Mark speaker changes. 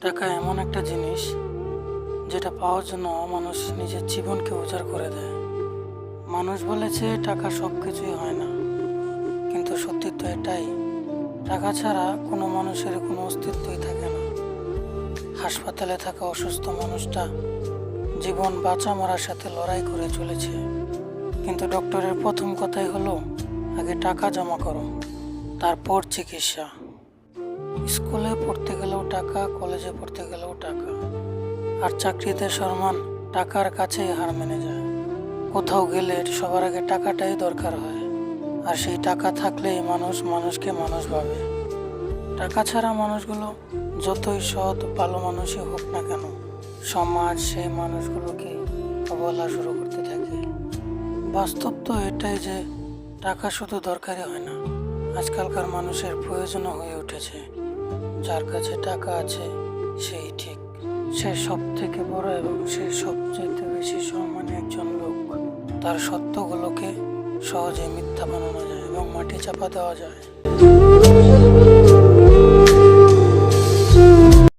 Speaker 1: টাকা এমন একটা জিনিস যেটা পাওয়ার জন্য মানুষ নিজের জীবনকে উজাড় করে দেয়। মানুষ বলেছে টাকা সব কিছুই হয় না, কিন্তু সত্যি তো এটাই। টাকা ছাড়া কোনো মানুষের কোনো অস্তিত্বই থাকে না। হাসপাতালে থাকা অসুস্থ মানুষটা জীবন বাঁচা মরার সাথে লড়াই করে চলেছে, কিন্তু ডক্টরের প্রথম কথাই হলো আগে টাকা জমা করো, তারপর চিকিৎসা। স্কুলে পড়তে গেলেও টাকা, কলেজে পড়তে গেলেও টাকা, আর চাকরিতে সম্মান টাকার কাছেই হার মেনে যায়। কোথাও গেলে সবার আগে টাকাটাই দরকার হয়, আর সেই টাকা থাকলেই মানুষ মানুষকে মানুষ ভাবে। টাকা ছাড়া মানুষগুলো যতই সৎ ভালো মানুষই হোক না কেন, সমাজ সেই মানুষগুলোকে অবহেলা শুরু করতে থাকে। বাস্তব তো এটাই যে টাকা শুধু দরকারি হয় না, আজকালকার মানুষের প্রয়োজনও হয়ে উঠেছে। যার কাছে টাকা আছে সেই ঠিক, সে সব থেকে বড় এবং সে সবচেয়ে বেশি সম্মানী একজন লোক। তার সত্যগুলোকে সহজে মিথ্যা বানানো যায় এবং মাটি চাপা দেওয়া যায়।